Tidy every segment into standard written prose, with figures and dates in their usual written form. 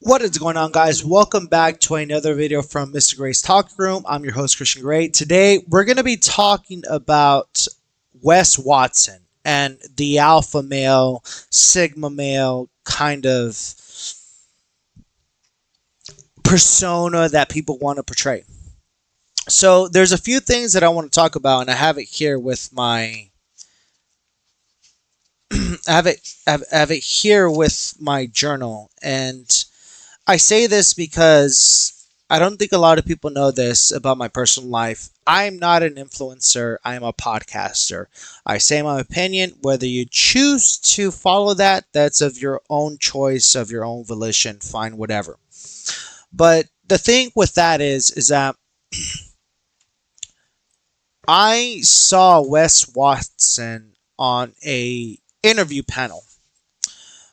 What is going on, guys? Welcome back to another video from Mr. Gray's Talk Room. I'm your host, Christian Gray. Today, we're going to be talking about Wes Watson and the alpha male, sigma male kind of persona that people want to portray. So, there's a few things that I want to talk about, and I have it here with my I have it here with my journal, and I say this because I don't think a lot of people know this about my personal life. I'm not an influencer. I am a podcaster. I say my opinion. Whether you choose to follow that, that's of your own choice, of your own volition. Fine, whatever. But the thing with that is that I saw Wes Watson on a interview panel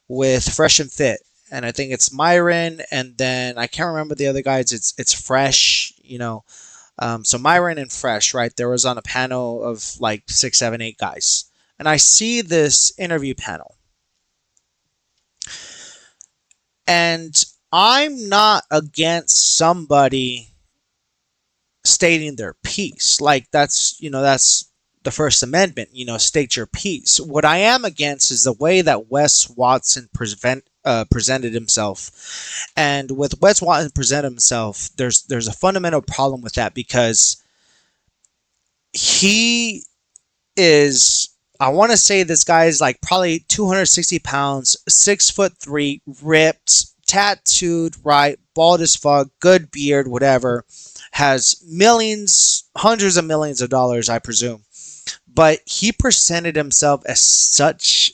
with Fresh and Fit. And I think it's Myron, and then I can't remember the other guys. It's Fresh, So Myron and Fresh, right? There was on a panel of like 6, 7, 8 guys. And I see this interview panel. And I'm not against somebody stating their piece. Like that's the First Amendment, state your piece. What I am against is the way that Wes Watson presented himself. And with Wes Watson presented himself, there's a fundamental problem with that, because he is, I want to say this guy is like probably 260 pounds, 6'3", ripped, tattooed, right, bald as fuck, good beard, whatever, has millions, hundreds of millions of dollars, I presume. But he presented himself as such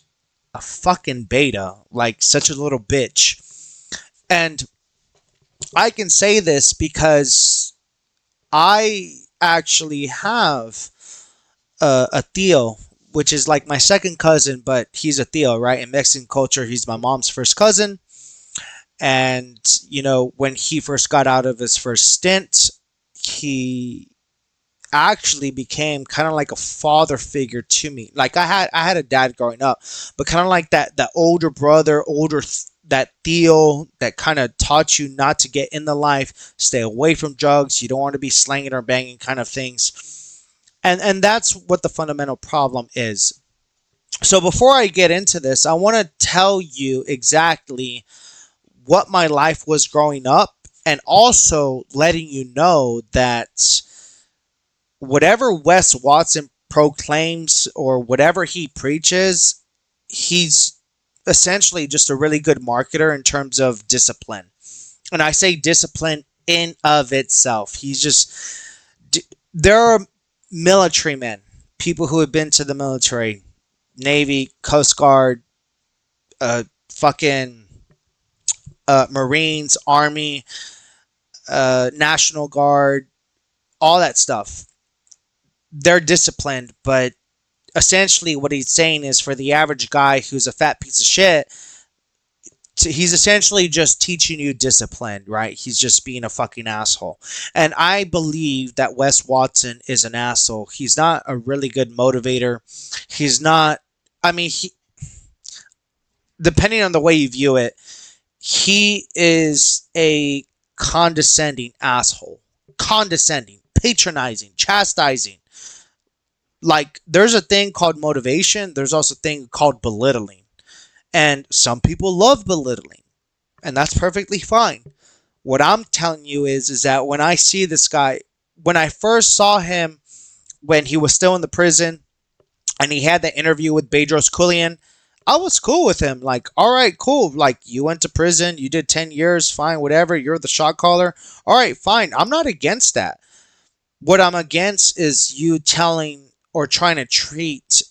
a fucking beta, like such a little bitch. And I can say this because I actually have a tío, which is like my second cousin, but he's a tío, right? In Mexican culture, he's my mom's first cousin. And, when he first got out of his first stint, he actually became kind of like a father figure to me. Like I had a dad growing up, but kind of like that older brother, that tío that kind of taught you not to get in the life, stay away from drugs, you don't want to be slanging or banging kind of things. And that's what the fundamental problem is. So before I get into this, I want to tell you exactly what my life was growing up, and also letting you know that whatever Wes Watson proclaims or whatever he preaches, he's essentially just a really good marketer in terms of discipline. And I say discipline in of itself. There are military men, people who have been to the military, Navy, Coast Guard, Marines, Army, National Guard, all that stuff. They're disciplined, but essentially what he's saying is, for the average guy who's a fat piece of shit, he's essentially just teaching you discipline, right? He's just being a fucking asshole. And I believe that Wes Watson is an asshole. He's not a really good motivator. He's not, depending on the way you view it, he is a condescending asshole. Condescending, patronizing, chastising. Like, there's a thing called motivation. There's also a thing called belittling. And some people love belittling. And that's perfectly fine. What I'm telling you is that when I see this guy, when I first saw him when he was still in the prison and he had that interview with Bedros Keuilian, I was cool with him. Like, all right, cool. Like, you went to prison. You did 10 years. Fine, whatever. You're the shot caller. All right, fine. I'm not against that. What I'm against is you telling or trying to treat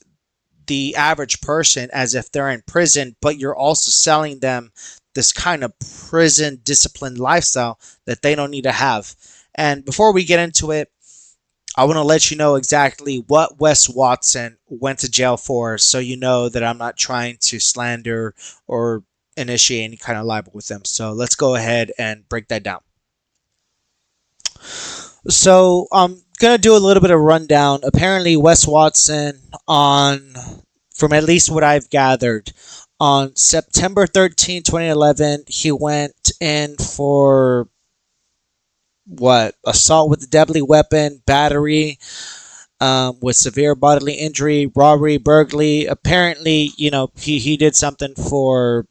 the average person as if they're in prison, but you're also selling them this kind of prison disciplined lifestyle that they don't need to have. And before we get into it, I want to let you know exactly what Wes Watson went to jail for, so you know that I'm not trying to slander or initiate any kind of libel with them. So let's go ahead and break that down. So I'm going to do a little bit of rundown. Apparently, Wes Watson, from at least what I've gathered, On September 13, 2011, he went in for what? Assault with a deadly weapon, battery, with severe bodily injury, robbery, burglary. Apparently, he did something for.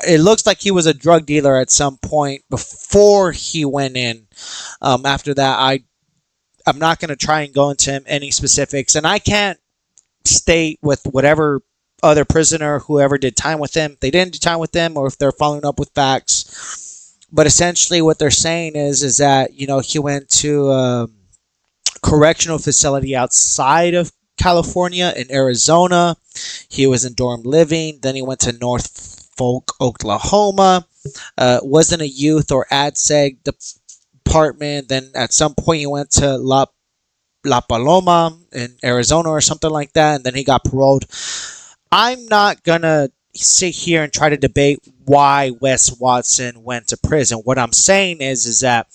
It looks like he was a drug dealer at some point before he went in. After that, I'm not going to try and go into any specifics, and I can't state with whatever other prisoner whoever did time with him. They didn't do time with him, or if they're following up with facts. But essentially, what they're saying is that he went to correctional facility outside of California in Arizona. He was in dorm living. Then he went to Norfolk, Oklahoma. Wasn't a youth or ADSEG department. Then at some point he went to La Paloma in Arizona or something like that, and then he got paroled. I'm not gonna sit here and try to debate why Wes Watson went to prison. What I'm saying is that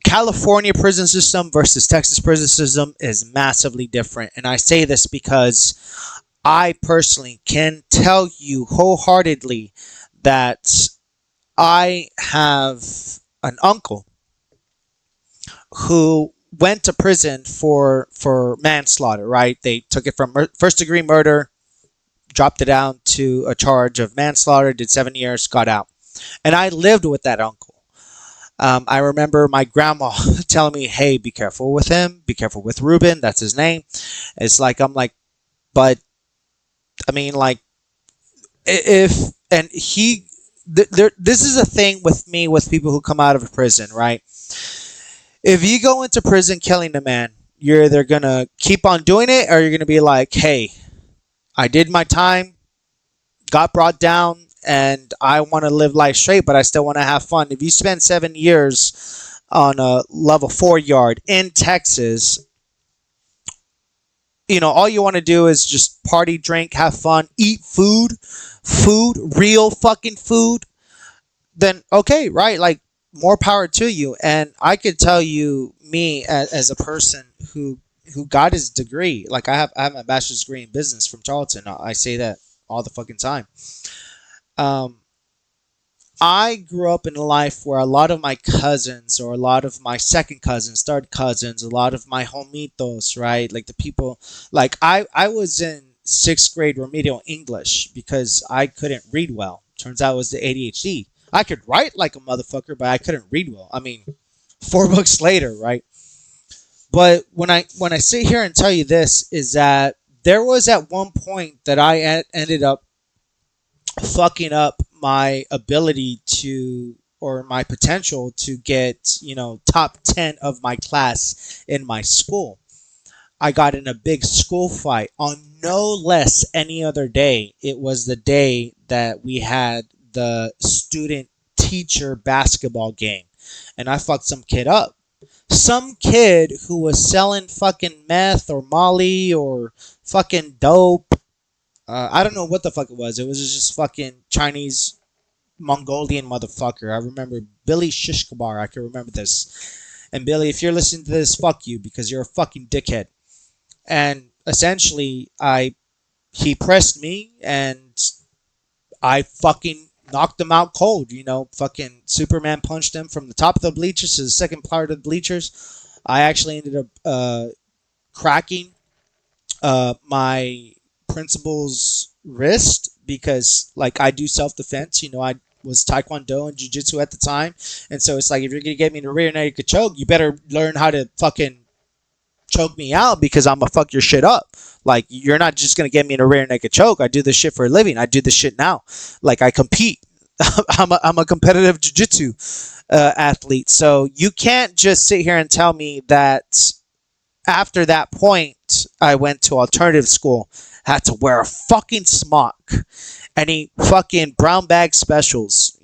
California prison system versus Texas prison system is massively different. And I say this because I personally can tell you wholeheartedly that I have an uncle who went to prison for manslaughter, right? They took it from first degree murder, dropped it down to a charge of manslaughter, did 7 years, got out. And I lived with that uncle. I remember my grandma telling me, hey, be careful with him. Be careful with Ruben. That's his name. It's like, I'm like, but, I mean, like, if, and he, this is a thing with me with people who come out of prison, right? If you go into prison killing a man, you're either going to keep on doing it or you're going to be like, hey, I did my time, got brought down, and I want to live life straight, but I still want to have fun. If you spend 7 years on a level 4 yard in Texas, all you want to do is just party, drink, have fun, eat food, real fucking food, then okay, right? Like, more power to you. And I could tell you, me as a person who got his degree, like I have my bachelor's degree in business from Charlton. I say that all the fucking time. I grew up in a life where a lot of my cousins, or a lot of my second cousins, third cousins, a lot of my homitos, right? Like the people, like I was in 6th grade remedial English because I couldn't read well. Turns out it was the ADHD. I could write like a motherfucker, but I couldn't read well. I mean, 4 books later, right? But when I sit here and tell you this, is that there was at one point that I ended up fucking up my ability to, or my potential to get, top 10 of my class in my school. I got in a big school fight on no less any other day. It was the day that we had the student teacher basketball game, and I fucked some kid up. Some kid who was selling fucking meth or Molly or fucking dope. I don't know what the fuck it was. It was just fucking Chinese Mongolian motherfucker. I remember Billy Shishkabar. I can remember this. And Billy, if you're listening to this, fuck you, because you're a fucking dickhead. And essentially, he pressed me and I fucking knocked him out cold. Fucking Superman punched him from the top of the bleachers to the second part of the bleachers. I actually ended up cracking my principal's wrist because, like, I do self-defense. I was Taekwondo and Jiu-Jitsu at the time. And so it's like, if you're going to get me in a rear naked choke, you better learn how to fucking choke me out, because I'm going to fuck your shit up. Like, you're not just going to get me in a rear naked choke. I do this shit for a living. I do this shit now. Like, I compete. I'm a competitive jiu-jitsu athlete. So you can't just sit here and tell me that after that point, I went to alternative school, had to wear a fucking smock, any fucking brown bag specials,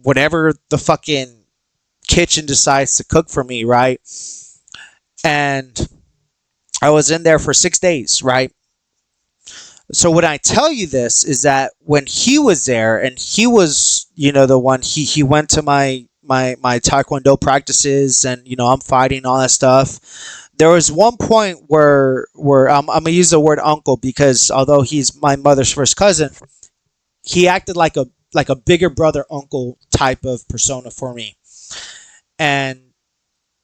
whatever the fucking kitchen decides to cook for me, right? And I was in there for 6 days, right? So when I tell you this is that when he was there, and he was, the one, he went to my Taekwondo practices, and, I'm fighting all that stuff. There was one point where I'm gonna use the word uncle because although he's my mother's first cousin, he acted like a bigger brother uncle type of persona for me. And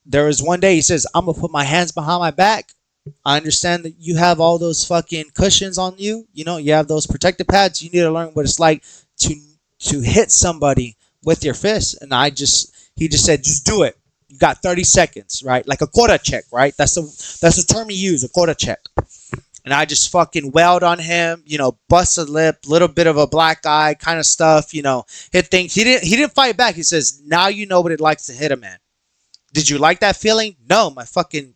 there was one day he says, "I'm gonna put my hands behind my back. I understand that you have all those fucking cushions on you. You know, you have those protective pads. You need to learn what it's like to hit somebody with your fist." And he just said, "Just do it. You got 30 seconds, right? Like a quota check, right? That's the term he used, a quota check." And I just fucking wailed on him, you know, bust a lip, little bit of a black eye kind of stuff, you know, hit things. He didn't fight back. He says, "Now you know what it likes to hit a man. Did you like that feeling? No, my fucking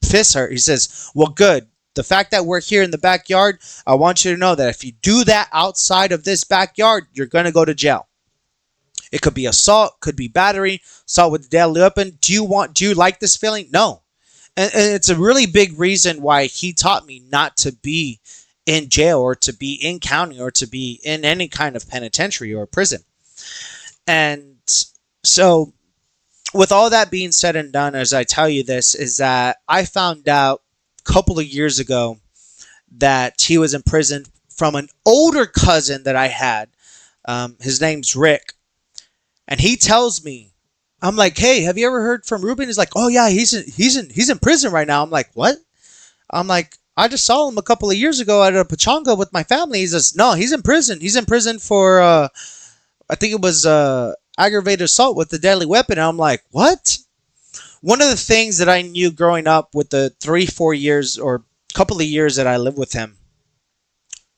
fist hurt." He says, "Well, good. The fact that we're here in the backyard, I want you to know that if you do that outside of this backyard, you're going to go to jail. It could be assault, could be battery, assault with a deadly weapon. Do you like this feeling? No." And it's a really big reason why he taught me not to be in jail or to be in county or to be in any kind of penitentiary or prison. And so with all that being said and done, as I tell you this, is that I found out a couple of years ago that he was in prison from an older cousin that I had. His name's Rick. And he tells me, I'm like, "Hey, have you ever heard from Ruben?" He's like, "Oh yeah, he's in prison right now." I'm like, "What?" I'm like, "I just saw him a couple of years ago at a pachanga with my family." He says, "No, he's in prison. He's in prison for I think it was aggravated assault with a deadly weapon." And I'm like, "What?" One of the things that I knew growing up with the 3-4 years or couple of years that I lived with him,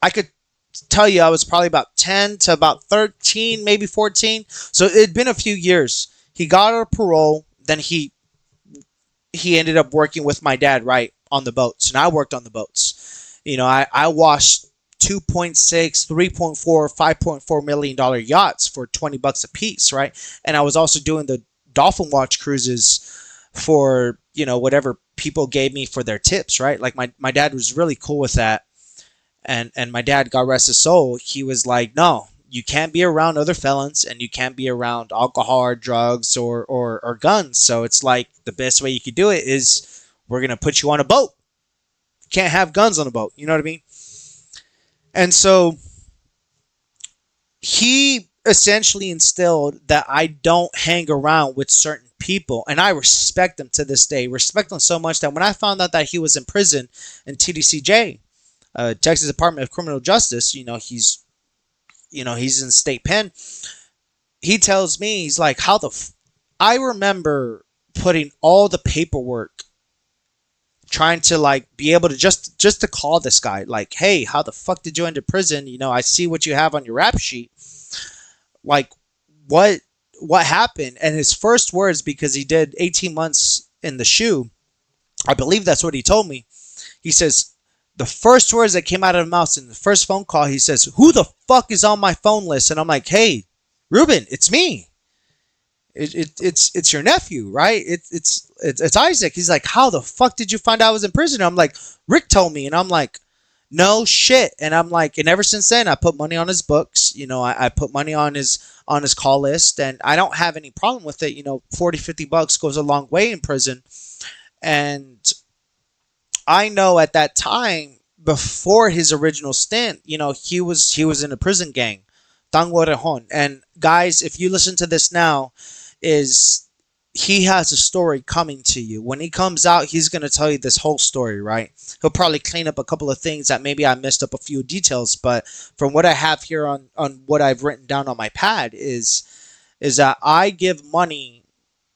I could tell you I was probably about 10 to about 13, maybe 14. So it'd been a few years. He got out of parole. Then he ended up working with my dad, right, on the boats. And I worked on the boats. You know, I washed 2.6, 3.4, $5.4 million yachts for $20 a piece, right? And I was also doing the dolphin watch cruises for, you know, whatever people gave me for their tips, right? Like my dad was really cool with that. And my dad, God rest his soul, he was like, "No, you can't be around other felons and you can't be around alcohol or drugs or guns. So it's like the best way you could do it is we're going to put you on a boat. You can't have guns on a boat." You know what I mean? And so he essentially instilled that I don't hang around with certain people. And I respect him to this day. Respect him so much that when I found out that he was in prison in TDCJ, Texas Department of Criminal Justice, he's in state pen. He tells me, he's like, I remember putting all the paperwork, trying to like be able to just to call this guy, like, "Hey, how the fuck did you end up prison? I see what you have on your rap sheet. Like, what happened?" And his first words, because he did 18 months in the shoe, I believe that's what he told me. He says, the first words that came out of his mouth in the first phone call, he says, "Who the fuck is on my phone list?" And I'm like, "Hey, Ruben, it's me. It's your nephew, right? It's Isaac." He's like, "How the fuck did you find out I was in prison?" I'm like, "Rick told me." And I'm like, "No shit." And I'm like, and ever since then, I put money on his books. I put money on his call list, and I don't have any problem with it. $40-$50 goes a long way in prison. And I know at that time, before his original stint, he was in a prison gang, Tango Rejon. And guys, if you listen to this now, he has a story coming to you. When he comes out, he's going to tell you this whole story, right? He'll probably clean up a couple of things that maybe I missed up a few details, but from what I have here on what I've written down on my pad is that I give money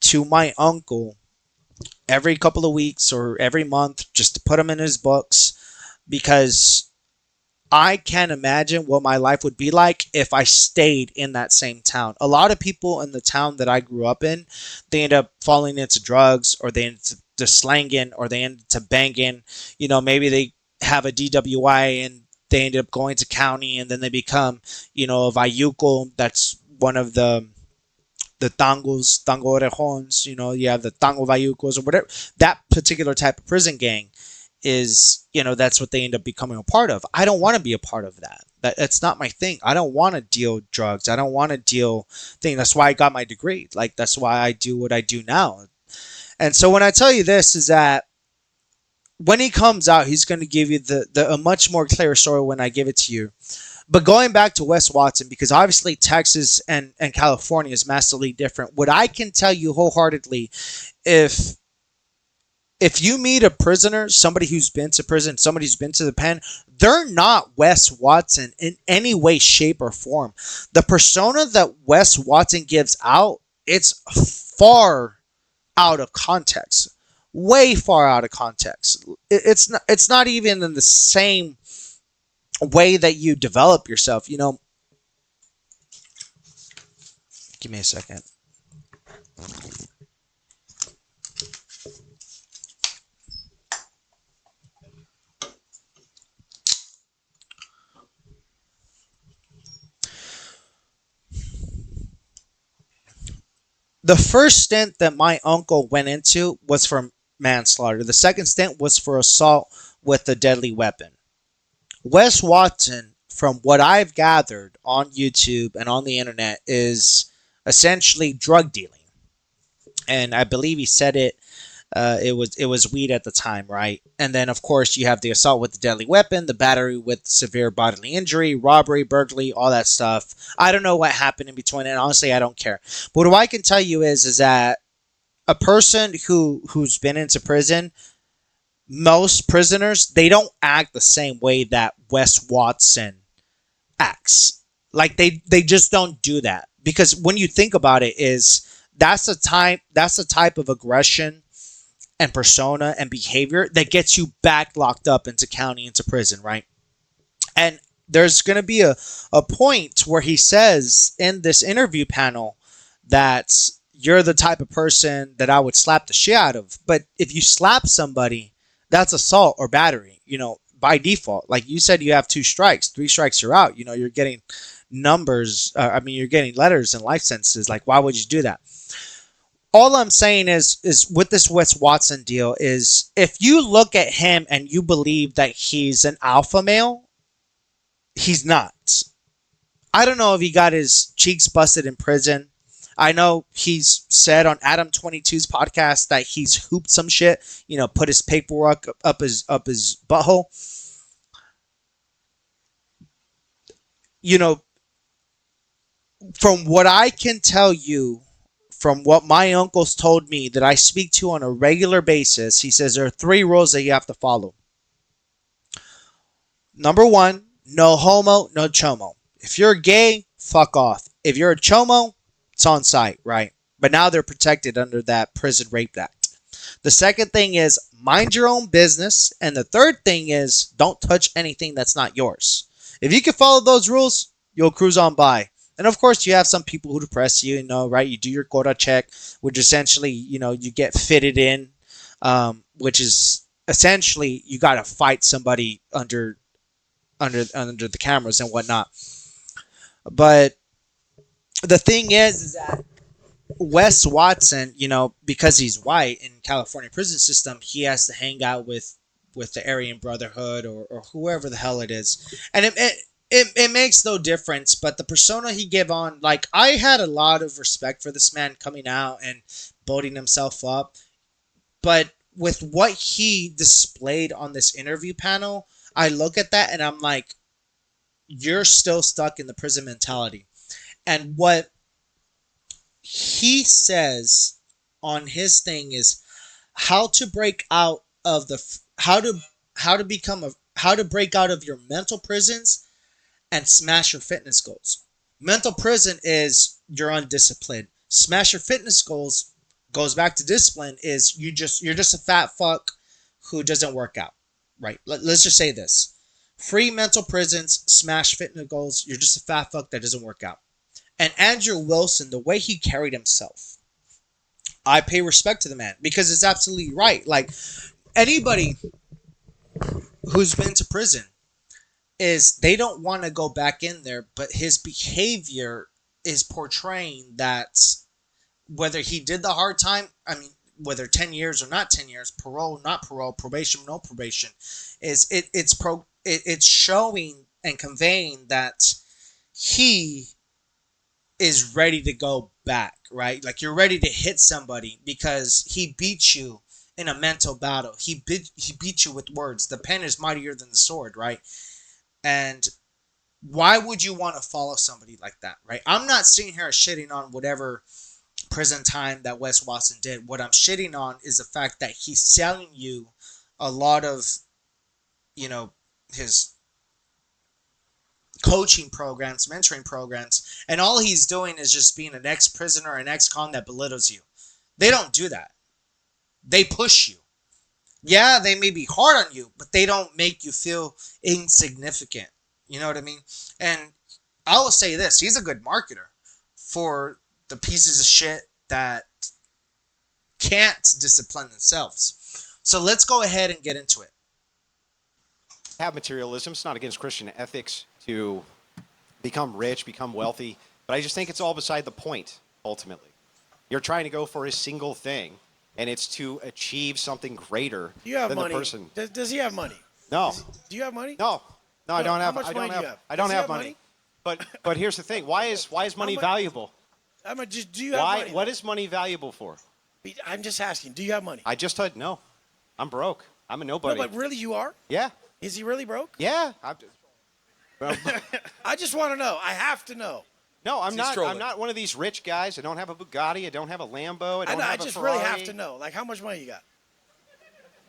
to my uncle every couple of weeks or every month just to put him in his books, because I can't imagine what my life would be like if I stayed in that same town. A lot of people in the town that I grew up in, they end up falling into drugs, or they end up slanging, or they end up banging. Maybe they have a DWI and they end up going to county, and then they become, a Vayuco. That's one of the tango orejons. You have the tango Vayucos or whatever. That particular type of prison gang is, that's what they end up becoming a part of. I don't want to be a part of that. That's not my thing. I don't want to deal drugs. I don't want to deal things. That's why I got my degree. Like, that's why I do what I do now. And so when I tell you this, is that when he comes out, he's going to give you the a much more clear story when I give it to you. But going back to Wes Watson, because obviously Texas and California is massively different. What I can tell you wholeheartedly, if if you meet a prisoner, somebody who's been to prison, somebody who's been to the pen, they're not Wes Watson in any way, shape, or form. The persona that Wes Watson gives out, it's far out of context, way far out of context. It's not even in the same way that you develop yourself. Give me a second. The first stint that my uncle went into was for manslaughter. The second stint was for assault with a deadly weapon. Wes Watson, from what I've gathered on YouTube and on the internet, is essentially drug dealing, and I believe he said it. It was weed at the time, right? And then of course you have the assault with the deadly weapon, the battery with severe bodily injury, robbery, burglary, all that stuff. I don't know what happened in between, and honestly, I don't care. But what I can tell you is that a person who's been into prison, most prisoners, they don't act the same way that Wes Watson acts. Like they just don't do that, because when you think about it, is that's the type of aggression and persona and behavior that gets you back locked up into county, into prison, right? And there's going to be a point where he says in this interview panel that you're the type of person that I would slap the shit out of. But if you slap somebody, that's assault or battery, by default. Like you said, you have 2 strikes, 3 strikes, you're out. You're getting numbers. You're getting letters and life sentences. Like, why would you do that? All I'm saying is with this Wes Watson deal is, if you look at him and you believe that he's an alpha male, he's not. I don't know if he got his cheeks busted in prison. I know he's said on Adam 22's podcast that he's hooped some shit, put his paperwork up his butthole. You know, from what I can tell you, from what my uncles told me that I speak to on a regular basis, he says there are 3 rules that you have to follow. Number 1, no homo, no chomo. If you're gay, fuck off. If you're a chomo, it's on site, right? But now they're protected under that Prison Rape Act. The second thing is mind your own business. And the third thing is don't touch anything that's not yours. If you can follow those rules, you'll cruise on by. And of course, you have some people who depress you, right? You do your quota check, which essentially, you get fitted in, which is essentially you got to fight somebody under the cameras and whatnot. But the thing is that Wes Watson, because he's white in California prison system, he has to hang out with the Aryan Brotherhood or whoever the hell it is, and it makes no difference. But the persona he gave on, like, I had a lot of respect for this man coming out and building himself up, but with what he displayed on this interview panel, I look at that and I'm like, you're still stuck in the prison mentality. And what he says on his thing is how to break out of the how to break out of your mental prisons and smash your fitness goals. Mental prison is you're undisciplined. Smash your fitness goals goes back to discipline, is you're just a fat fuck who doesn't work out. Right? Let's just say this. Free mental prisons, smash fitness goals, you're just a fat fuck that doesn't work out. And Andrew Wilson, the way he carried himself, I pay respect to the man because it's absolutely right. Like, anybody who's been to prison is they don't want to go back in there, but his behavior is portraying that whether he did the hard time, whether 10 years or not 10 years, parole, not parole, probation, no probation, it's showing and conveying that he is ready to go back, right? Like, you're ready to hit somebody because he beat you in a mental battle. He beat you with words. The pen is mightier than the sword, right? And why would you want to follow somebody like that, right? I'm not sitting here shitting on whatever prison time that Wes Watson did. What I'm shitting on is the fact that he's selling you a lot of, you know, his coaching programs, mentoring programs, and all he's doing is just being an ex-prisoner, an ex-con that belittles you. They don't do that. They push you. Yeah, they may be hard on you, but they don't make you feel insignificant. You know what I mean? And I will say this, he's a good marketer for the pieces of shit that can't discipline themselves. So let's go ahead and get into it. Have materialism. It's not against Christian ethics to become rich, become wealthy, but I just think it's all beside the point, ultimately. You're trying to go for a single thing, and it's to achieve something greater than money? The person. Does he have money? No. Do you have money? No, I don't have. How much money do you have? I don't have money. But here's the thing. Why is money valuable? Do you have money? What is money valuable for? I'm just asking. Do you have money? I just said no. I'm broke. I'm a nobody. No, but really, you are? Yeah. Is he really broke? Yeah. I just want to know. I have to know. No, I'm not. I'm not one of these rich guys. I don't have a Bugatti. I don't have a Lambo. I just really have to know. Like, how much money you got?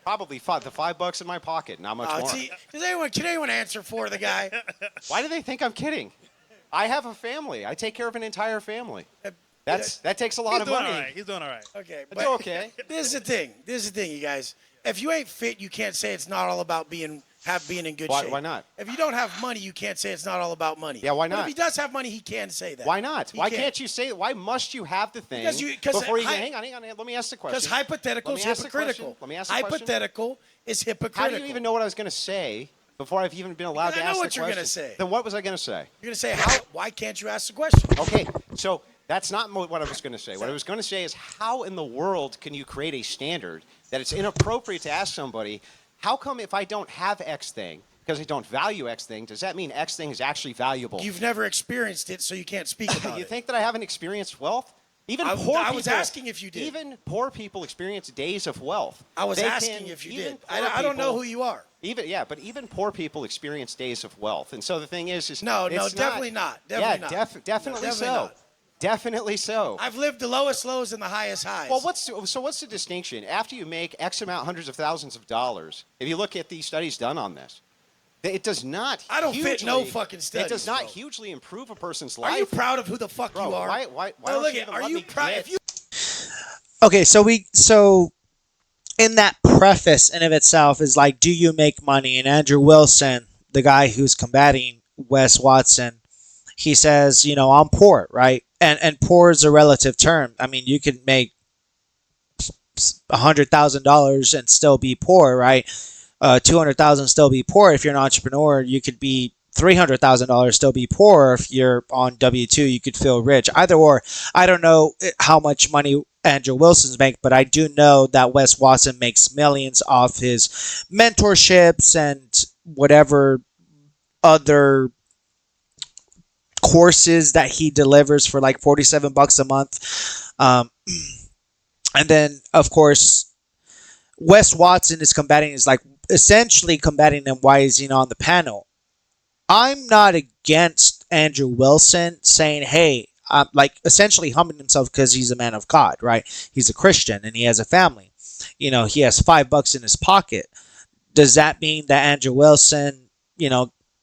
Probably $5 in my pocket. Not much more. Can anyone answer for the guy? Why do they think I'm kidding? I have a family. I take care of an entire family. That takes a lot of money. He's doing all right. Okay, but okay. This is the thing, you guys. If you ain't fit, you can't say it's not all about being in good shape. Why not? If you don't have money, you can't say it's not all about money. Yeah, why not? But if he does have money, he can say that. Why not? Why can't you say? Why must you have the thing before you hang on? Let me ask the question. Because hypothetical is hypocritical. Let me ask the question. Hypothetical is hypocritical. How do you even know what I was going to say before I've even been allowed to ask the question? I know what you're going to say. Then what was I going to say? You're going to say, why can't you ask the question? Okay, so that's not what I was going to say. What I was going to say is, how in the world can you create a standard that it's inappropriate to ask somebody, how come if I don't have X thing, because I don't value X thing, does that mean X thing is actually valuable? You've never experienced it, so you can't speak about it. You think that I haven't experienced wealth? I was asking if you did. Even poor people experience days of wealth. I was asking if you did. I don't know who you are. But even poor people experience days of wealth. And so the thing is definitely not. Definitely so. Definitely so. I've lived the lowest lows and the highest highs. Well, what's the distinction? After you make X amount, hundreds of thousands of dollars, if you look at these studies done on this, it does not. I don't fit no fucking studies. It does not hugely improve a person's life. Are you proud of who the fuck you are? Why don't you even let me proud? Okay, so in that preface in of itself is like, do you make money? And Andrew Wilson, the guy who's combating Wes Watson, he says, I'm poor, right? And poor is a relative term. I mean, you can make $100,000 and still be poor, right? 200,000 still be poor. If you're an entrepreneur, you could be $300,000 still be poor. If you're on W2, you could feel rich. Either or. I don't know how much money Andrew Wilson's make, but I do know that Wes Watson makes millions off his mentorships and whatever other courses that he delivers for like $47 a month. And then, of course, Wes Watson is essentially combating him. Why is he not on the panel? I'm not against Andrew Wilson saying, hey, essentially humbling himself because he's a man of God, right? He's a Christian and he has a family. He has $5 in his pocket. Does that mean that Andrew Wilson,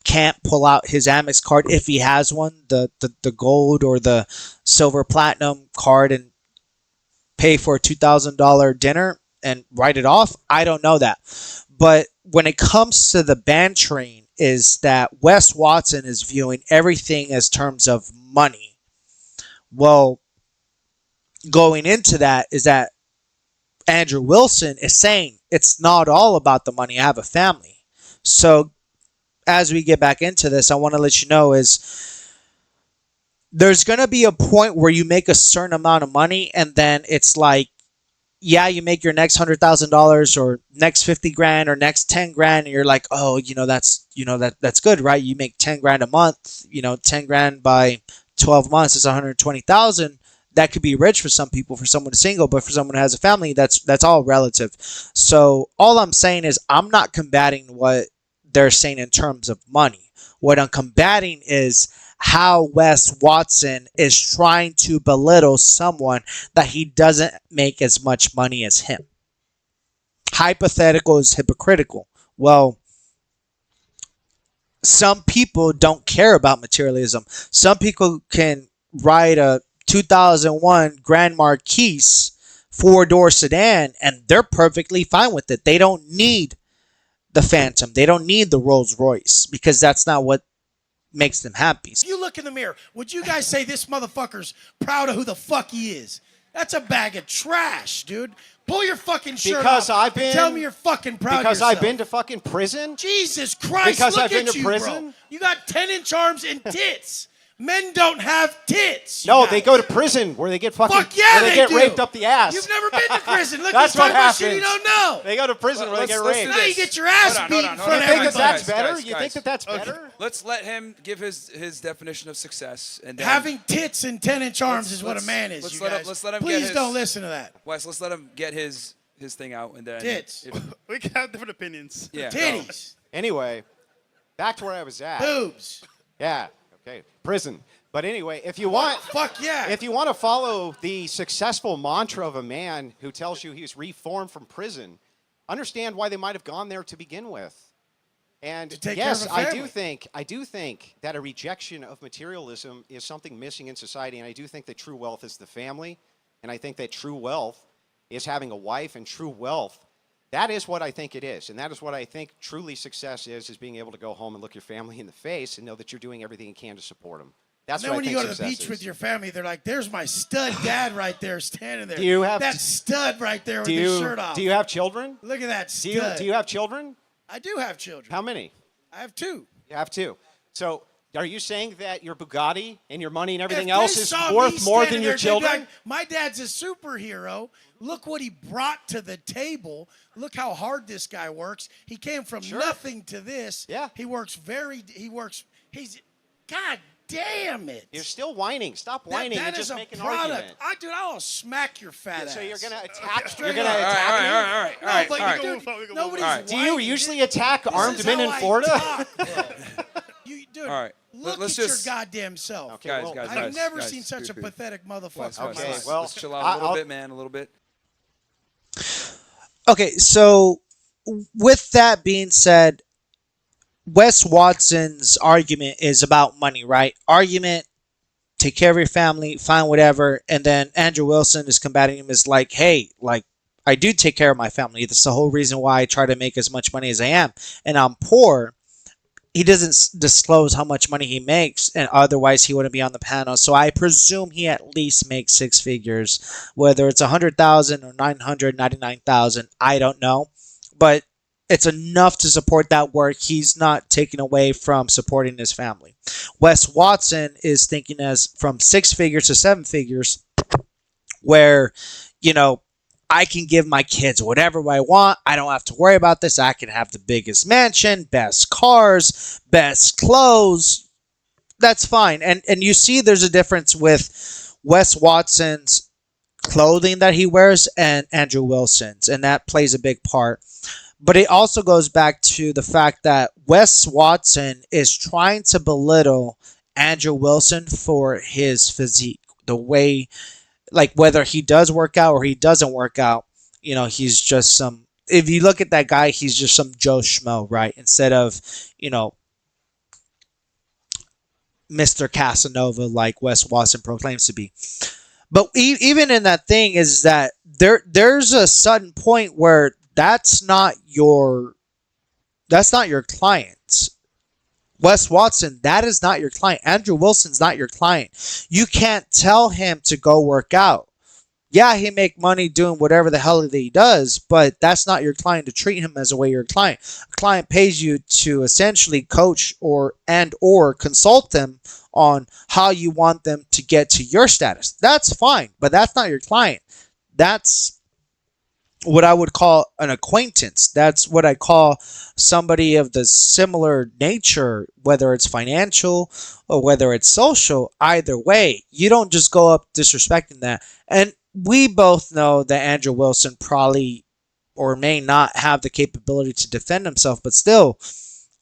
can't pull out his Amex card if he has one, the gold or the silver platinum card, and pay for a $2,000 dinner and write it off? I don't know that. But when it comes to the bantering, is that Wes Watson is viewing everything as terms of money. Well, going into that is that Andrew Wilson is saying it's not all about the money. I have a family. So as we get back into this, I want to let you know is there's going to be a point where you make a certain amount of money and then it's like, yeah, you make your next $100,000 or next 50 grand or next 10 grand. And you're like, oh, that's good, right? You make 10 grand a month, 10 grand by 12 months is 120,000. that could be rich for some people, for someone single, but for someone who has a family, that's all relative. So all I'm saying is I'm not combating what they're saying in terms of money. What I'm combating is how Wes Watson is trying to belittle someone that he doesn't make as much money as him. Hypothetical is hypocritical. Well, some people don't care about materialism. Some people can ride a 2001 Grand Marquis 4-door sedan and they're perfectly fine with it. They don't need the Phantom. They don't need the Rolls Royce because that's not what makes them happy. If you look in the mirror, would you guys say this motherfucker's proud of who the fuck he is? That's a bag of trash, dude. Pull your fucking shirt Because off I've been- and tell me you're fucking proud of Because yourself. I've been to fucking prison? Jesus Christ, Because look I've been at to you, prison? bro. You got 10-inch arms and tits. Men don't have tits. No, you they guys. go to prison where they get fucking Fuck yeah, where they get do. raped up the ass. You've never been to prison. Look, That's you're what talking about shit you happens. don't know. They go to prison where they get let's do raped. Now you get your ass Hold on, beat hold in on, front hold of on. You think that everybody. that's better? Guys, You think that that's better? Let's let him give his definition of success, and then Having tits and 10-inch arms Let's- is what a let's- man is, let's you let him- guys. let's let him get Please his- don't listen to that. Wes, let's let him get his thing out, and then Tits. We can have different opinions. Yeah, Titties. Anyway, back to where I was at. Boobs. Yeah. Okay. Prison. But anyway, if you want Fuck yeah. if you want to follow the successful mantra of a man who tells you he's reformed from prison, understand why they might have gone there to begin with. And To take yes, care of a I do think that a rejection of materialism is something missing in society, and I do think that true wealth is the family, and I think that true wealth is having a wife, and true wealth, that is what I think it is, and that is what I think truly success is being able to go home and look your family in the face and know that you're doing everything you can to support them. That's And then what when I you think go to the success beach is. with your family, they're like, there's my stud dad right there standing there. Do you have- that stud right there with do his you shirt off? do you have children? Look at that Do stud. you have children? I do have children. How many? I have 2. You have 2. So are you saying that your Bugatti and your money and everything If else they is saw me worth more standing than your there, they'd be children? like, my dad's a superhero. Look what he brought to the table. Look how hard this guy works. He came from Sure. nothing to this. Yeah. He's, God damn it. You're still whining. Stop whining that and is just a make an product. argument. Dude, I'll smack your fat ass. So you're gonna attack. Straight You're gonna up. attack me. all right, No, but all right. dude, We can move on. nobody's All right. Do you whining. usually attack This armed is men how in I Florida? talk, bro. Dude, All right. look Let's at just- your goddamn self. Okay, Guys, well, guys, I've never guys, seen such a please. pathetic motherfucker. Wes, in my Wes, Okay, life. well, let's chill out a little I'll- bit, man. A little bit. Okay, so with that being said, Wes Watson's argument is about money, right? Argument, take care of your family, fine, whatever. And then Andrew Wilson is combating him as like, hey, like, I do take care of my family. That's the whole reason why I try to make as much money as I am. And I'm poor. He doesn't disclose how much money he makes, and otherwise he wouldn't be on the panel. So I presume he at least makes 6 figures, whether it's 100,000 or 999,000. I don't know, but it's enough to support that work. He's not taking away from supporting his family. Wes Watson is thinking as from 6 figures to 7 figures, where I can give my kids whatever I want. I don't have to worry about this. I can have the biggest mansion, best cars, best clothes. That's fine. And you see there's a difference with Wes Watson's clothing that he wears and Andrew Wilson's, and that plays a big part. But it also goes back to the fact that Wes Watson is trying to belittle Andrew Wilson for his physique, the way, like, whether he does work out or he doesn't work out, he's just some. If you look at that guy, he's just some Joe Schmo, right? Instead of, Mr. Casanova, like Wes Watson proclaims to be. But even in that thing is that there's a sudden point where that's not your client. Wes Watson, that is not your client. Andrew Wilson's not your client. You can't tell him to go work out. Yeah, he make money doing whatever the hell that he does, but that's not your client to treat him as a way your client. A client pays you to essentially coach or consult them on how you want them to get to your status. That's fine, but that's not your client. That's what I would call an acquaintance. That's what I call somebody of the similar nature, whether it's financial or whether it's social. Either way, you don't just go up disrespecting that. And we both know that Andrew Wilson probably or may not have the capability to defend himself, but still,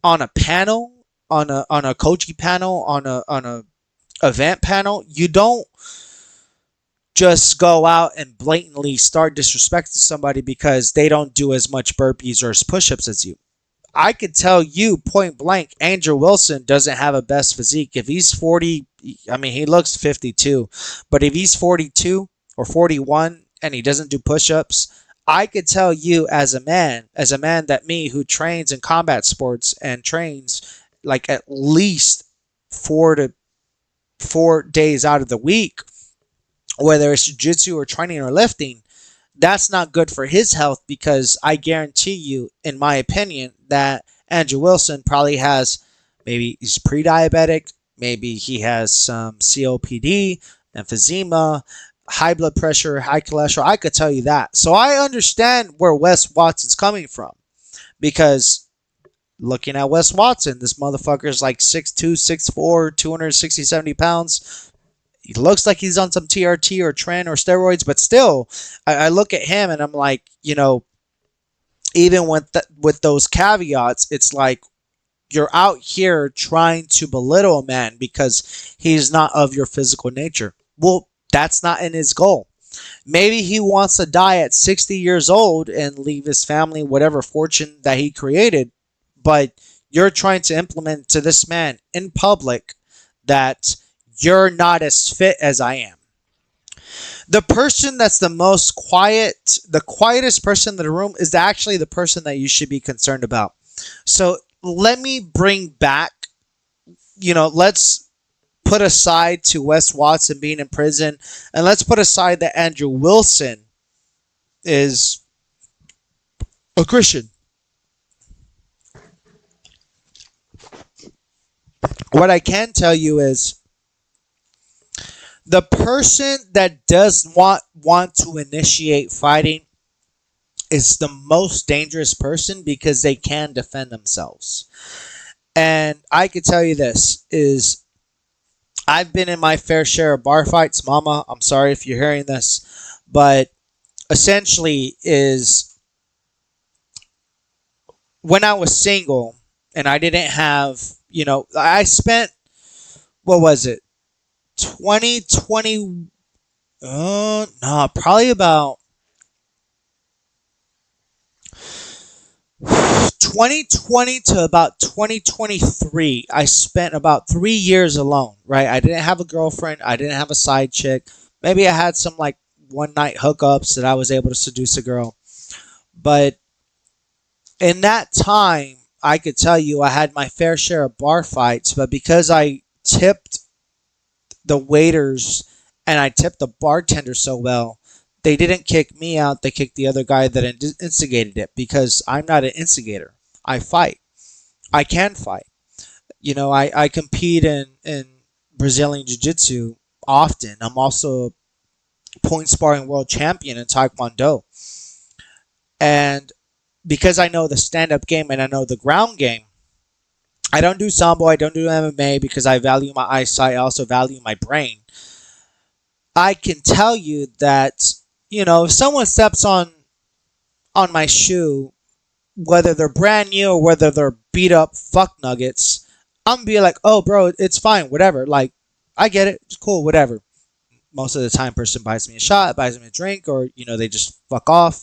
on a panel, on a coaching panel, on a event panel, you don't just go out and blatantly start disrespecting somebody because they don't do as much burpees or push-ups as you. I could tell you point blank, Andrew Wilson doesn't have a best physique. If he's 40, I mean, he looks 52, but if he's 42 or 41 and he doesn't do push-ups, I could tell you as a man that me who trains in combat sports and trains like at least 4 days out of the week, whether it's jiu-jitsu or training or lifting, that's not good for his health because I guarantee you, in my opinion, that Andrew Wilson probably has, maybe he's pre-diabetic, maybe he has some COPD, emphysema, high blood pressure, high cholesterol. I could tell you that. So I understand where Wes Watson's coming from because looking at Wes Watson, this motherfucker is like 6'2", 6'4", 260, 70 pounds. He looks like he's on some TRT or Tren or steroids, but still, I look at him and I'm like, even with those caveats, it's like you're out here trying to belittle a man because he's not of your physical nature. Well, that's not in his goal. Maybe he wants to die at 60 years old and leave his family whatever fortune that he created, but you're trying to implement to this man in public that you're not as fit as I am. The person that's the most quiet, the quietest person in the room is actually the person that you should be concerned about. So let me bring back, let's put aside to Wes Watson being in prison, and let's put aside that Andrew Wilson is a Christian. What I can tell you is the person that does not want to initiate fighting is the most dangerous person because they can defend themselves. And I can tell you this is I've been in my fair share of bar fights. Mama, I'm sorry if you're hearing this, but essentially is when I was single and I didn't have, I spent, what was it? 2020, probably about 2020 to about 2023, I spent about 3 years alone, right? I didn't have a girlfriend. I didn't have a side chick. Maybe I had some like one night hookups that I was able to seduce a girl. But in that time, I could tell you I had my fair share of bar fights, but because I tipped the waiters and I tipped the bartender so well, they didn't kick me out. They kicked the other guy that instigated it because I'm not an instigator. I fight. I can fight. I compete in Brazilian Jiu-Jitsu often. I'm also a point sparring world champion in Taekwondo. And because I know the stand-up game and I know the ground game, I don't do Sambo, I don't do MMA because I value my eyesight, I also value my brain. I can tell you that, if someone steps on my shoe, whether they're brand new or whether they're beat up fuck nuggets, I'm gonna be like, oh bro, it's fine, whatever. Like, I get it, it's cool, whatever. Most of the time person buys me a shot, buys me a drink, or they just fuck off.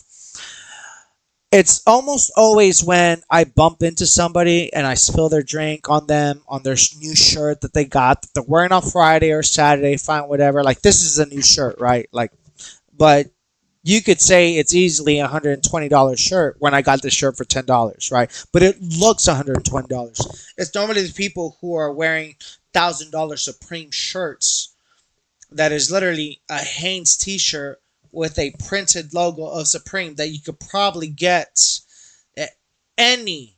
It's almost always when I bump into somebody and I spill their drink on them, on their new shirt that they got, that they're wearing on Friday or Saturday, fine, whatever. Like, this is a new shirt, right? Like, but you could say it's easily a $120 shirt when I got this shirt for $10, right? But it looks $120. It's normally the people who are wearing $1,000 Supreme shirts that is literally a Hanes t-shirt with a printed logo of Supreme that you could probably get at any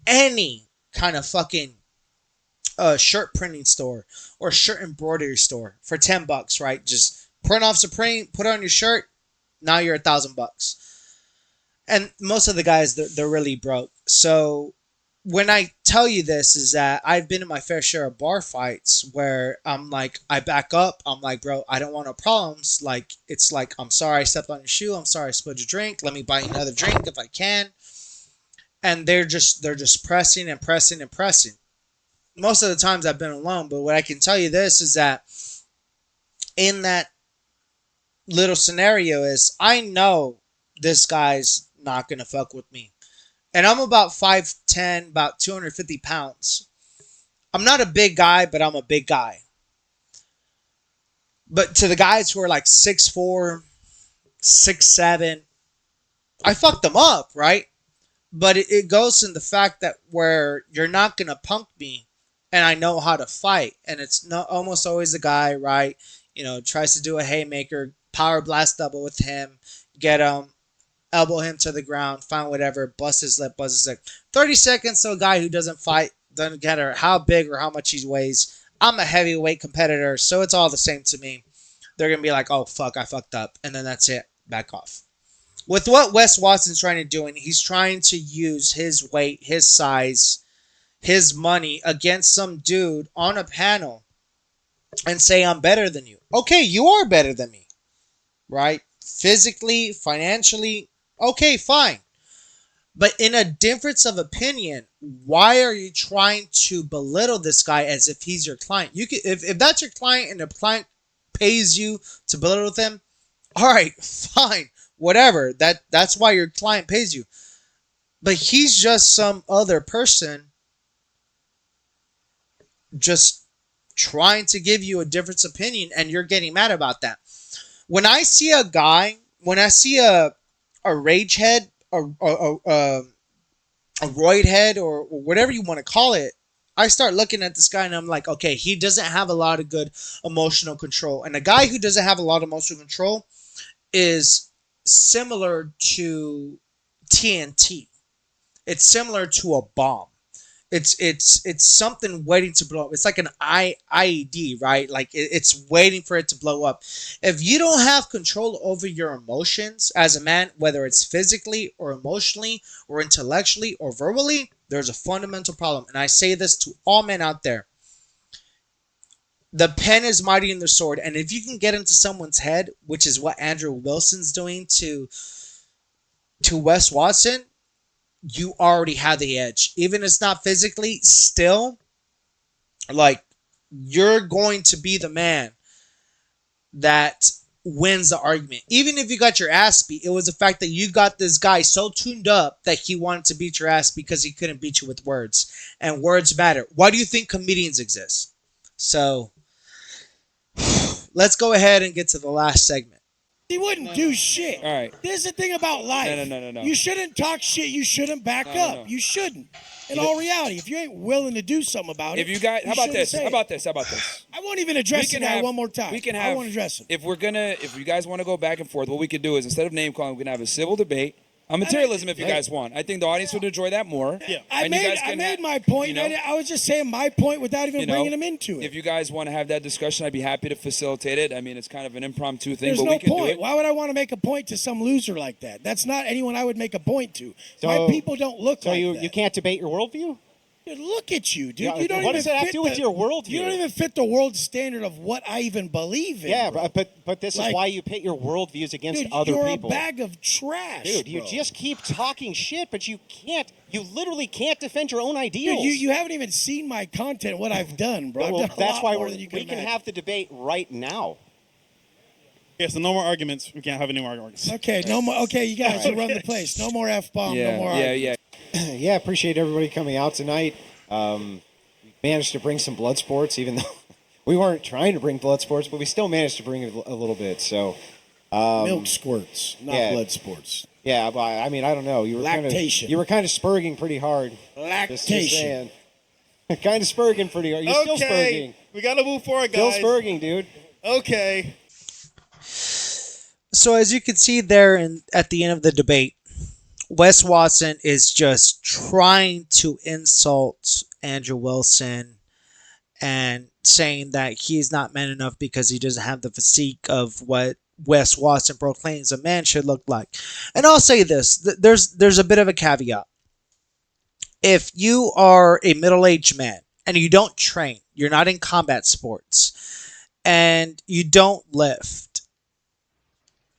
kind of fucking shirt printing store or shirt embroidery store for $10, right? Just print off Supreme, put it on your shirt, Now you're $1,000. And most of the guys, they're really broke. So when I tell you this is that I've been in my fair share of bar fights where I'm like, I back up. I'm like, bro, I don't want no problems. Like, it's like, I'm sorry I stepped on your shoe. I'm sorry I spilled your drink. Let me buy you another drink if I can. And they're just pressing and pressing and pressing. Most of the times I've been alone, but what I can tell you this is that in that little scenario is I know this guy's not gonna fuck with me. And I'm about 5'10", about 250 pounds. I'm not a big guy, but I'm a big guy. But to the guys who are like 6'4", 6'7", I fucked them up, right? But it goes in the fact that where you're not going to punk me and I know how to fight. And it's not almost always a guy, right? You know, tries to do a haymaker, power blast double with him, get him, elbow him to the ground, find whatever, bust his lip. 30 seconds to a guy who doesn't fight, doesn't matter how big or how much he weighs. I'm a heavyweight competitor, so it's all the same to me. They're going to be like, oh, fuck, I fucked up. And then that's it. Back off. With what Wes Watson's trying to do, and he's trying to use his weight, his size, his money against some dude on a panel and say, I'm better than you. Okay, you are better than me, right? Physically, financially, okay, fine. But in a difference of opinion, why are you trying to belittle this guy as if he's your client? You can, if that's your client and the client pays you to belittle them, all right, fine, whatever. That's why your client pays you. But he's just some other person just trying to give you a different opinion, and you're getting mad about that. When I see a guy, when I see a rage head, a roid head, or whatever you want to call it, I start looking at this guy and I'm like, okay, he doesn't have a lot of good emotional control. And a guy who doesn't have a lot of emotional control is similar to TNT. It's similar to a bomb. It's something waiting to blow up. It's like an IED, right? Like it's waiting for it to blow up. If you don't have control over your emotions as a man, whether it's physically or emotionally or intellectually or verbally, there's a fundamental problem. And I say this to all men out there. The pen is mightier than the sword. And if you can get into someone's head, which is what Andrew Wilson's doing to Wes Watson, you already have the edge. Even if it's not physically, still, like, you're going to be the man that wins the argument. Even if you got your ass beat, it was the fact that you got this guy so tuned up that he wanted to beat your ass because he couldn't beat you with words. And words matter. Why do you think comedians exist? So, let's go ahead and get to the last segment. He wouldn't do shit. All right. Here's the thing about life. No. You shouldn't talk shit. You shouldn't back up. No. You shouldn't. In all reality, if you ain't willing to do something about it, If you guys, how about this? I won't even address the guy one more time. I won't address him. If you guys want to go back and forth, what we could do is instead of name calling, we can have a civil debate on materialism if you guys want. I think the audience would enjoy that more. Yeah. I made my point. You know, I was just saying my point without even bringing him into it. If you guys want to have that discussion, I'd be happy to facilitate it. I mean, it's kind of an impromptu thing, There's but no we can point. do it. Why would I want to make a point to some loser like that? That's not anyone I would make a point to. My people don't look like that. So you can't debate your worldview? Dude, look at you, dude. Yeah, You don't what even does that have to do with your worldview? You don't even fit the world standard of what I even believe in. Yeah, bro. but this is why you pit your worldviews against Dude, other you're people. You're a bag of trash, dude. You bro. just keep talking shit, but you can't. You literally can't defend your own ideals. Dude, you haven't even seen my content, what I've done, bro. Well, I've done that's why more we than you can imagine. have the debate right now. Yeah, so no more arguments. We can't have any more arguments. Okay, no more. Okay, you guys, you run the place. No more F-bomb, no more arguments. Yeah, appreciate everybody coming out tonight. We managed to bring some blood sports, even though we weren't trying to bring blood sports, but we still managed to bring it a little bit. So milk squirts, not blood sports. Yeah, but I mean, I don't know. You were Lactation. You were kind of spurging pretty hard. Lactation. Kind of spurging pretty hard. You're still spurging. We gotta move forward, guys. Still spurging, dude. Okay. So as you can see there at the end of the debate, Wes Watson is just trying to insult Andrew Wilson and saying that he's not man enough because he doesn't have the physique of what Wes Watson proclaims a man should look like. And I'll say this: there's a bit of a caveat. If you are a middle-aged man and you don't train, you're not in combat sports, and you don't lift,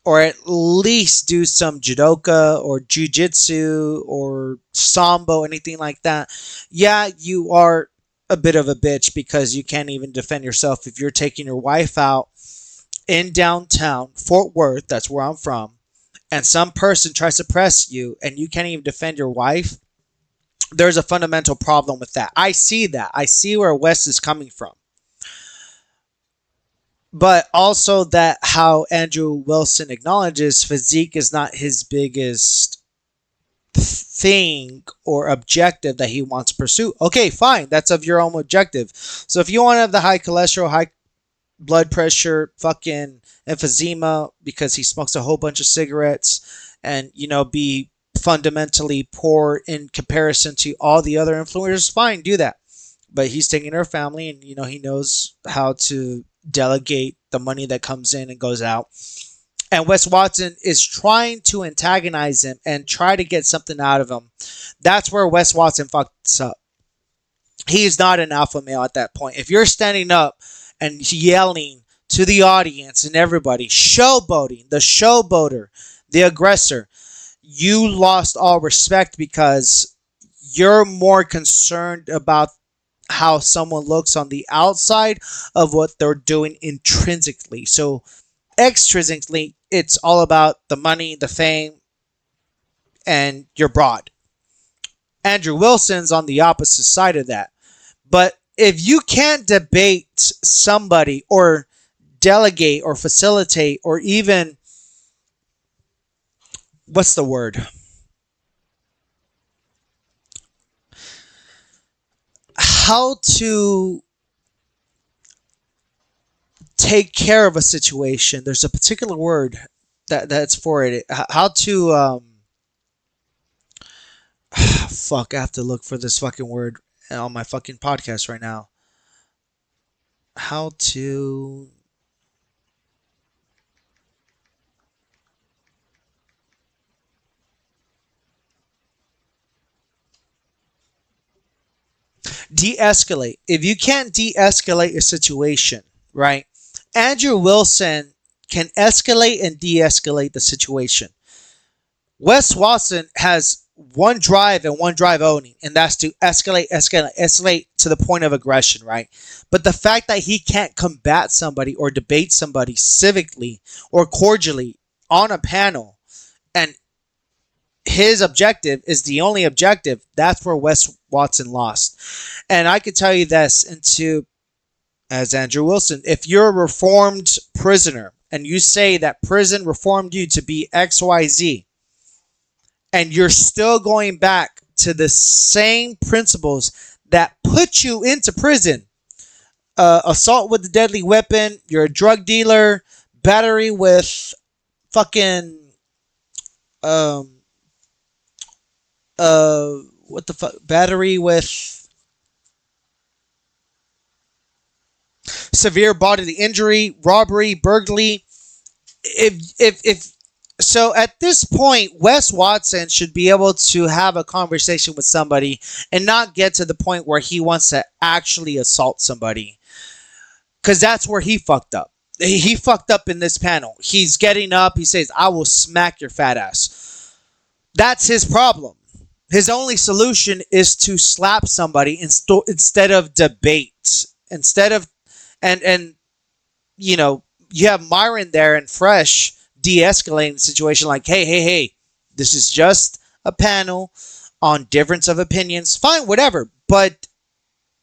or at least do some judoka or jujitsu or sambo, anything like that, yeah, you are a bit of a bitch because you can't even defend yourself if you're taking your wife out in downtown Fort Worth, that's where I'm from, and some person tries to press you and you can't even defend your wife. There's a fundamental problem with that. I see that. I see where Wes is coming from. But also that how Andrew Wilson acknowledges physique is not his biggest thing or objective that he wants to pursue. Okay, fine. That's of your own objective. So if you want to have the high cholesterol, high blood pressure, fucking emphysema because he smokes a whole bunch of cigarettes and, be fundamentally poor in comparison to all the other influencers, fine, do that. But he's taking her family and, he knows how to delegate the money that comes in and goes out. And Wes Watson is trying to antagonize him and try to get something out of him. That's where Wes Watson fucks up. He's not an alpha male at that point. If you're standing up and yelling to the audience and everybody, showboating, the showboater, the aggressor, you lost all respect because you're more concerned about how someone looks on the outside of what they're doing intrinsically. So extrinsically, it's all about the money, the fame, and your broad. Andrew Wilson's on the opposite side of that. But if you can't debate somebody or delegate or facilitate or even, what's the word? How to take care of a situation. There's a particular word that's for it. How to fuck, I have to look for this fucking word on my fucking podcast right now. How to de-escalate. If you can't de-escalate a situation, right? Andrew Wilson can escalate and de-escalate the situation. Wes Watson has one drive and one drive only, and that's to escalate to the point of aggression, right? But the fact that he can't combat somebody or debate somebody civically or cordially on a panel, and his objective is the only objective, that's where Wes Watson lost. And I could tell you this, as Andrew Wilson, if you're a reformed prisoner and you say that prison reformed you to be XYZ, and you're still going back to the same principles that put you into prison, assault with a deadly weapon, you're a drug dealer, battery with fucking what the fuck, battery with severe bodily injury, robbery, burglary. If so, at this point, Wes Watson should be able to have a conversation with somebody and not get to the point where he wants to actually assault somebody, because that's where he fucked up. He fucked up in this panel. He's getting up. He says, "I will smack your fat ass." That's his problem. His only solution is to slap somebody instead of debate. Instead of, and you have Myron there and Fresh de-escalating the situation like, hey, this is just a panel on difference of opinions. Fine, whatever. But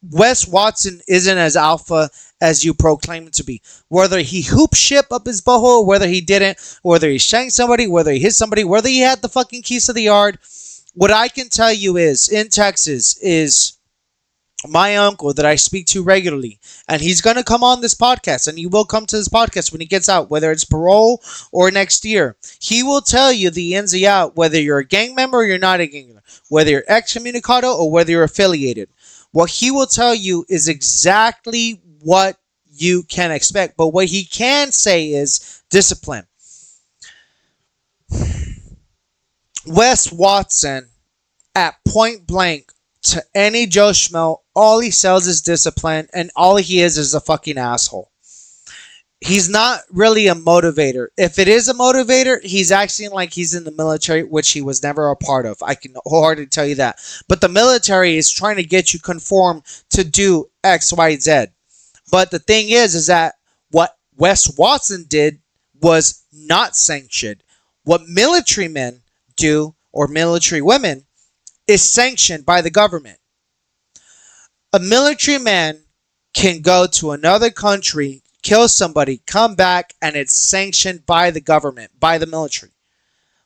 Wes Watson isn't as alpha as you proclaim him to be. Whether he hoop ship up his butthole, whether he didn't, whether he shanked somebody, whether he hit somebody, whether he had the fucking keys to the yard. What I can tell you is, in Texas, is my uncle that I speak to regularly, and he's going to come on this podcast, and he will come to this podcast when he gets out, whether it's parole or next year. He will tell you the ins and outs, whether you're a gang member or you're not a gang member, whether you're excommunicado or whether you're affiliated. What he will tell you is exactly what you can expect. But what he can say is discipline. Wes Watson, at point blank, to any Joe Schmo, all he sells is discipline, and all he is a fucking asshole. He's not really a motivator. If it is a motivator, he's acting like he's in the military, which he was never a part of. I can wholeheartedly tell you that. But the military is trying to get you conform to do X, Y, Z. But the thing is that what Wes Watson did was not sanctioned. What military men do, or military women, is sanctioned by the government. A military man can go to another country, kill somebody, come back, and it's sanctioned by the government, by the military.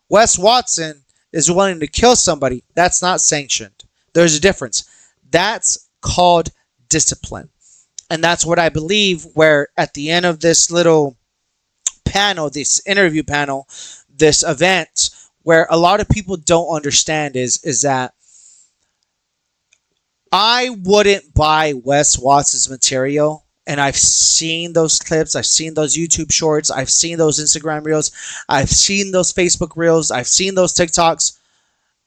Wes Watson is willing to kill somebody. That's not sanctioned. There's a difference. That's called discipline. And that's what I believe, where at the end of this little panel, this interview panel, this event, where a lot of people don't understand is that I wouldn't buy Wes Watson's material. And I've seen those clips. I've seen those YouTube shorts. I've seen those Instagram reels. I've seen those Facebook reels. I've seen those TikToks.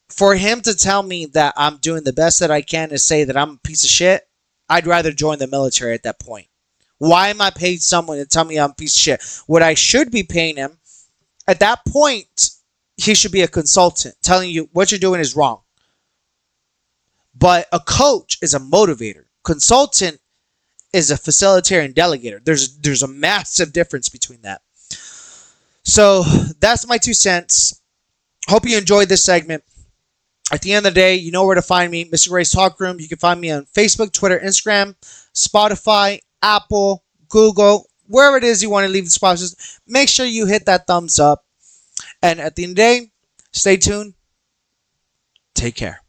For him to tell me that I'm doing the best that I can to say that I'm a piece of shit, I'd rather join the military at that point. Why am I paying someone to tell me I'm a piece of shit? What I should be paying him, at that point, he should be a consultant telling you what you're doing is wrong. But a coach is a motivator. Consultant is a facilitator delegator. There's a massive difference between that. So that's my 2 cents. Hope you enjoyed this segment. At the end of the day, you know where to find me, Mr. Gray's Talk Room. You can find me on Facebook, Twitter, Instagram, Spotify, Apple, Google, wherever it is you want to leave the sponsors. Make sure you hit that thumbs up. And at the end of the day, stay tuned. Take care.